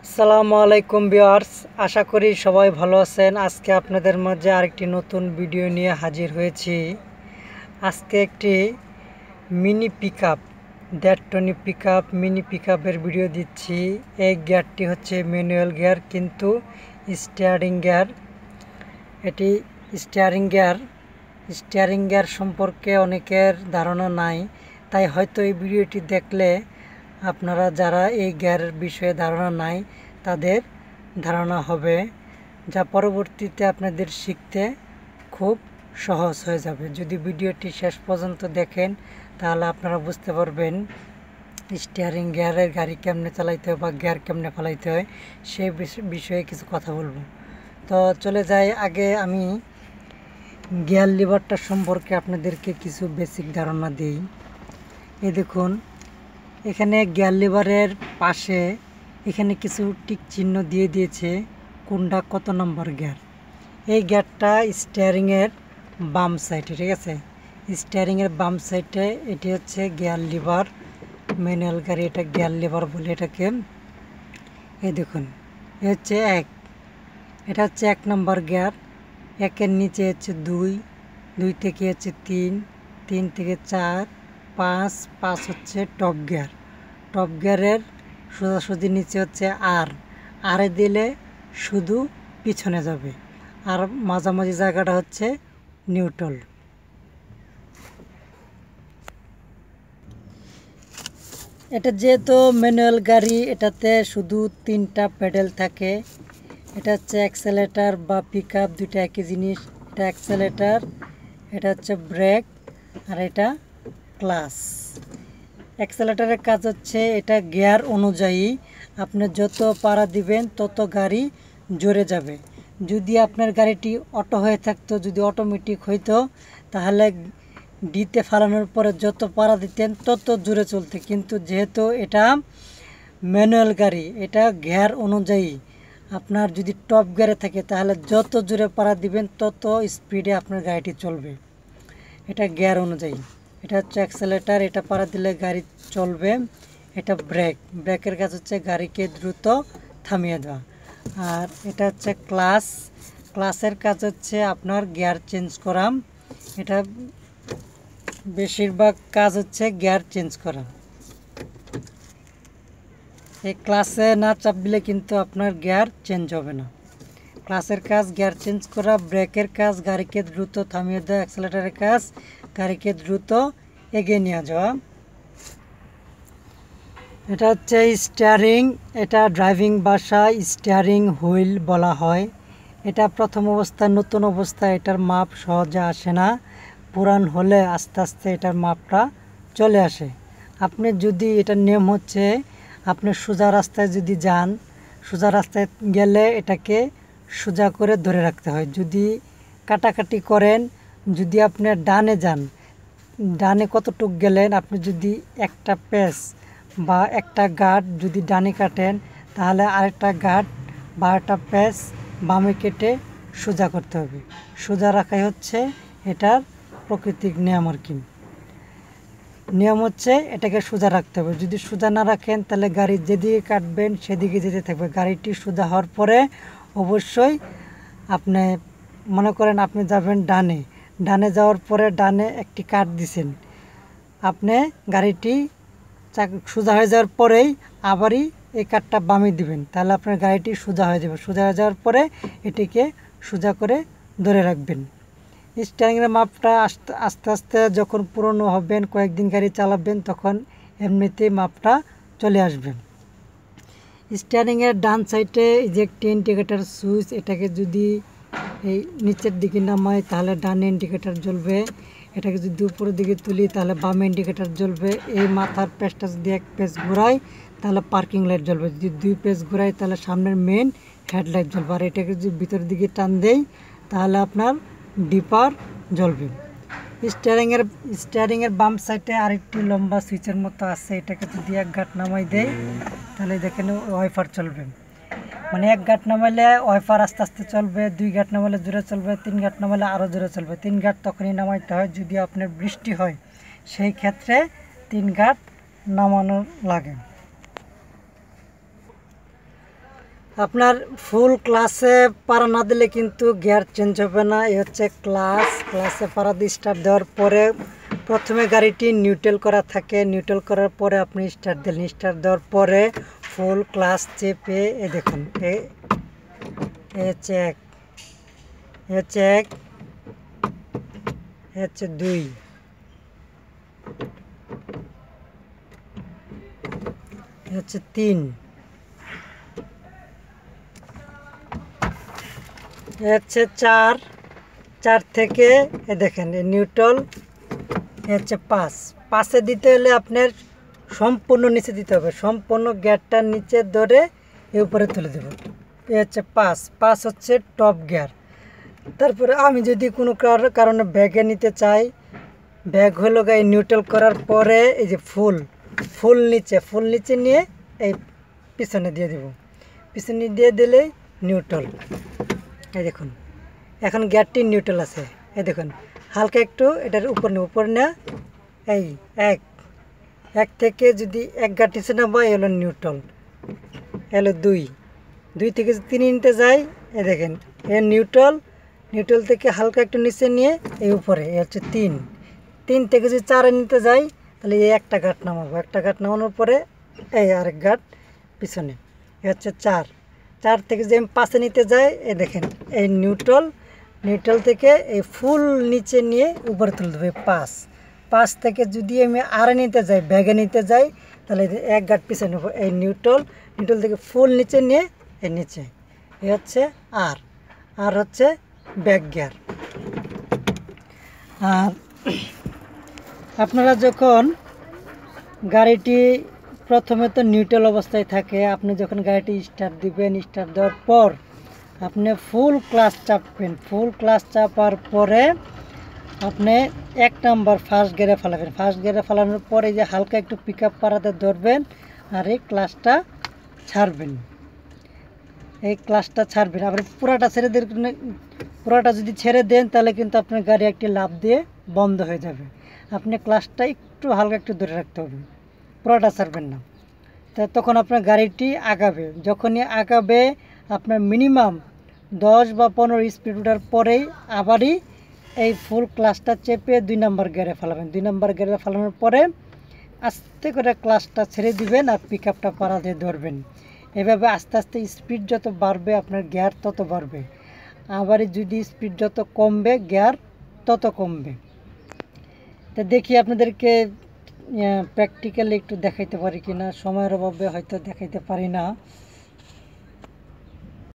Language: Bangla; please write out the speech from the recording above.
আসসালামু আলাইকুম ভিউয়ার্স, আশা করি সবাই ভালো আছেন। আজকে আপনাদের মাঝে আরেকটি নতুন ভিডিও নিয়ে হাজির হয়েছি। আজকে একটি মিনি পিকআপ 1.5 টনি পিকআপ মিনি পিকআপের ভিডিও দিচ্ছি। এই গিয়ারটি হচ্ছে ম্যানুয়াল গিয়ার, কিন্তু স্টিয়ারিং গিয়ার। এটি স্টিয়ারিং গিয়ার সম্পর্কে অনেকের ধারণা নাই, তাই হয়তো এই ভিডিওটি দেখলে আপনারা যারা এই গিয়ারের বিষয়ে ধারণা নাই তাদের ধারণা হবে, যা পরবর্তীতে আপনাদের শিখতে খুব সহজ হয়ে যাবে। যদি ভিডিওটি শেষ পর্যন্ত দেখেন তাহলে আপনারা বুঝতে পারবেন স্টিয়ারিং গিয়ারের গাড়ি কেমনে চালাইতে হয় বা গিয়ার কেমনে ফেলাইতে হয়, সেই বিষয়ে কিছু কথা বলবো। তো চলে যাই। আগে আমি গিয়ার লিভারটা সম্পর্কে আপনাদেরকে কিছু বেসিক ধারণা দিই। এই দেখুন, এখানে গিয়ার লিভারের পাশে এখানে কিছু টিক চিহ্ন দিয়ে দিয়েছে কোনটা কত নম্বর গিয়ার। এই গিয়ারটা স্টিয়ারিংয়ের বাম সাইডে, ঠিক আছে, স্টিয়ারিংয়ের বাম সাইডে এটি হচ্ছে গিয়ার লিভার। ম্যানুয়াল গাড়ি এটা গিয়ার লিভার বলে এটাকে। এই দেখুন, হচ্ছে এটা হচ্ছে 1 নম্বর গিয়ার। 1-এর নিচে হচ্ছে 2, 2 থেকে হচ্ছে 3, 3 থেকে 4, 5, 5 হচ্ছে টপ গিয়ার। টপ গিয়ারের সোজাসুজি নিচে হচ্ছে আর দিলে শুধু পিছনে যাবে, আর মাঝামাঝি জায়গাটা হচ্ছে নিউট্রাল। এটা যেহেতু ম্যানুয়াল গাড়ি, এটাতে শুধু 3টা প্যাডেল থাকে। এটা হচ্ছে অ্যাক্সেলেটার বা পিক আপ, দুইটা একই জিনিস। এটা অ্যাক্সেলেটার, এটা হচ্ছে ব্রেক, আর এটা ক্লাচ। অ্যাক্সেলেটারের কাজ হচ্ছে এটা গিয়ার অনুযায়ী আপনি যত পাড়া দিবেন তত গাড়ি জোরে যাবে। যদি আপনার গাড়িটি অটো হয়ে থাকতো, যদি অটোমেটিক হইতো, তাহলে ডিতে ফালানোর পরে যত পাড়া দিতেন তত জোরে চলতে। কিন্তু যেহেতু এটা ম্যানুয়াল গাড়ি, এটা গিয়ার অনুযায়ী, আপনার যদি টপ গিয়ারে থাকে তাহলে যত জোরে পাড়া দিবেন তত স্পিডে আপনার গাড়িটি চলবে। এটা গিয়ার অনুযায়ী। এটা হচ্ছে অ্যাক্সেলেটার, এটা পাড়া দিলে গাড়ি চলবে। এটা ব্রেকের কাজ হচ্ছে গাড়িকে দ্রুত থামিয়ে দেওয়া। আর এটা হচ্ছে ক্লাচের কাজ হচ্ছে আপনার গিয়ার চেঞ্জ করা। এটা বেশিরভাগ কাজ হচ্ছে গিয়ার চেঞ্জ করা। এই ক্লাচে না চাপ দিলে কিন্তু আপনার গিয়ার চেঞ্জ হবে না। ক্লাচের কাজ গিয়ার চেঞ্জ করা, ব্রেকের কাজ গাড়িকে দ্রুত থামিয়ে দেওয়া, অ্যাক্সেলেটারের কাজ গাড়িকে দ্রুত এগিয়ে নিয়ে যাওয়া। এটা হচ্ছে স্টিয়ারিং, এটা ড্রাইভিং ভাষায় স্টিয়ারিং হুইল বলা হয়। এটা প্রথম অবস্থায়, নতুন অবস্থায় এটার মাপ সহজে আসে না, পুরান হলে আস্তে আস্তে এটার মাপটা চলে আসে। আপনি যদি, এটার নিয়ম হচ্ছে আপনি সোজা রাস্তায় যদি যান, সোজা রাস্তায় গেলে এটাকে সোজা করে ধরে রাখতে হয়। যদি কাটাকাটি করেন, যদি আপনি ডানে যান, ডানে কতটুক গেলেন, আপনি যদি একটা পেস বা একটা গার্ড যদি ডানে কাটেন, তাহলে আরেকটা গার্ড বা একটা পেস বামে কেটে সোজা করতে হবে। সোজা রাখাই হচ্ছে এটার প্রকৃতিক নিয়ম আর কি। নিয়ম হচ্ছে এটাকে সোজা রাখতে হবে। যদি সোজা না রাখেন তাহলে গাড়ি যেদিকে কাটবেন সেদিকে যেতে থাকবে। গাড়িটি সোজা হওয়ার পরে অবশ্যই আপনি মনে করেন আপনি যাবেন ডানে যাওয়ার পরে ডানে একটি কাট দিছেন, আপনি গাড়িটি সোজা হয়ে যাওয়ার পরেই আবারই এই কাটটা বামে দিবেন, তাহলে আপনার গাড়িটি সোজা হয়ে যাবে। সোজা হয়ে যাওয়ার পরে এটিকে সোজা করে ধরে রাখবেন। স্টিয়ারিংয়ের মাপটা আস্তে আস্তে যখন পুরনো হবেন, কয়েকদিন গাড়ি চালাবেন, তখন এমনিতেই মাপটা চলে আসবে। স্টিয়ারিংয়ের ডান সাইডে যে একটি ইন্ডিকেটার সুইচ, এটাকে যদি এই নিচের দিকে নামাই তাহলে ডানে ইন্ডিকেটার জ্বলবে। এটাকে যদি উপরের দিকে তুলি তাহলে বামে ইন্ডিকেটার জ্বলবে। এই মাথার পেজটা যদি এক পেজ ঘোরাই তাহলে পার্কিং লাইট জ্বলবে। যদি 2 পেজ ঘোরাই তাহলে সামনের মেন হেডলাইট জ্বলবে। আর এটাকে যদি ভিতরের দিকে টান দেই তাহলে আপনার ডিপার জ্বলবে। স্টিয়ারিংয়ের বাম সাইডে আরেকটি লম্বা সুইচের মতো আছে, এটাকে যদি এক গাঁট নামাই দেয় তাহলে দেখেন ওয়াইফার চলবে। মানে এক গাঁট নামাইলে ওয়াইফার আস্তে আস্তে চলবে, 2 গাঁট নামাইলে জোরে চলবে, 3 গাঁট নামাইলে আরও জোরে চলবে। 3 গাঁট তখনই নামাইতে হয় যদি আপনার বৃষ্টি হয়, সেই ক্ষেত্রে 3 গাঁট নামানো লাগে। আপনার ফুল ক্লাসে পারা না দিলে কিন্তু গিয়ার চেঞ্জ হবে না। এই হচ্ছে ক্লাসে পারা দিয়ে স্টার্ট দেওয়ার পরে প্রথমে গাড়িটি নিউট্রাল করা থাকে, নিউট্রাল করার পরে আপনি স্টার্ট দিলেন, স্টার্ট দেওয়ার পরে ফুল ক্লাস চেপে দেখুন এ হচ্ছে এক, এ হচ্ছে এক, এ হচ্ছে দুই, এ হচ্ছে তিন, হচ্ছে চার, চার থেকে দেখেন নিউট্রাল, হচ্ছে পাঁচ, পাঁচে দিতে হলে আপনার সম্পূর্ণ নিচে দিতে হবে, সম্পূর্ণ গিয়ারটার নিচে ধরে এ উপরে তুলে দেব। এ হচ্ছে পাঁচ, পাঁচ হচ্ছে টপ গিয়ার। তারপরে আমি যদি কোনো কারণে ব্যাগে নিতে চাই, ব্যাগ হলো গায়ে নিউট্রাল করার পরে এই যে ফুল নিচে নিয়ে এই পিছনে দিয়ে দেব, পিছনে দিয়ে দিলে নিউট্রাল। এই দেখুন এখন গিয়ারটি নিউট্রাল আছে। এই দেখুন হালকা একটু এটার উপর না, এই এক থেকে যদি এক গাঁট নিচে নামা এলো নিউট্রাল, এলো দুই, দুই থেকে যদি তিন নিতে যাই এই দেখেন এর নিউট্রাল থেকে হালকা একটু নিচে নিয়ে এই উপরে এ হচ্ছে তিন, তিন থেকে যদি চারে নিতে যাই তাহলে এই একটা গাঁট নামাবো, একটা গাঁট নামানোর পরে এই আরেক গাঁট পিছনে, এ হচ্ছে চার, চার থেকে যদি আমি পাঁচে নিতে যাই এই দেখেন এই নিউট্রাল থেকে এই ফুল নিচে নিয়ে উপরে তুলে দেবো পাঁচ, পাঁচ থেকে যদি আমি আরে নিতে যাই ব্যাগে নিতে যাই তাহলে এক গাঁট পিছনে নেবো, এই নিউট্রাল থেকে ফুল নিচে নিয়ে এই নিচে, এ হচ্ছে আর হচ্ছে ব্যাক গিয়ার। আর আপনারা যখন গাড়িটি প্রথমে তো নিউট্রাল অবস্থায় থাকে, আপনি যখন গাড়িটি স্টার্ট দিবেন, স্টার্ট দেওয়ার পর আপনি ফুল ক্লাচ চাপবেন, ফুল ক্লাচ চাপার পরে আপনি এক নাম্বার ফার্স্ট গিয়ারে ফেলাবেন, ফার্স্ট গিয়ারে ফেলানোর পরে যে হালকা একটু পিক আপ পাড়াতে ধরবেন আর এই ক্লাচটা ছাড়বেন, এই ক্লাচটা ছাড়বেন। আবার পুরাটা ছেড়ে দেন, পুরাটা যদি ছেড়ে দেন তাহলে কিন্তু আপনার গাড়ি একটি লাফ দিয়ে বন্ধ হয়ে যাবে। আপনি ক্লাচটা একটু হালকা একটু ধরে রাখতে হবে, পুরাটা ছাড়বেন না, তা তখন আপনার গাড়িটি আগাবে। যখনই আগাবে আপনার মিনিমাম 10 বা 15 স্পিড ওঠার পরেই আবারই এই ফুল ক্লাচটা চেপে 2 নাম্বার গিয়ারে ফেলাবেন, 2 নাম্বার গিয়ারে ফেলানোর পরে আস্তে করে ক্লাচটা ছেড়ে দিবেন আর পিক আপটা পাড়া দিয়ে ধরবেন। এভাবে আস্তে আস্তে স্পিড যত বাড়বে আপনার গিয়ার তত বাড়বে, আবার যদি স্পিড যত কমবে গিয়ার তত কমবে। তো দেখি আপনাদেরকে প্র্যাকটিক্যালি একটু দেখাইতে পারি কিনা, সময়ের অভাবে হয়তো দেখাইতে পারি না।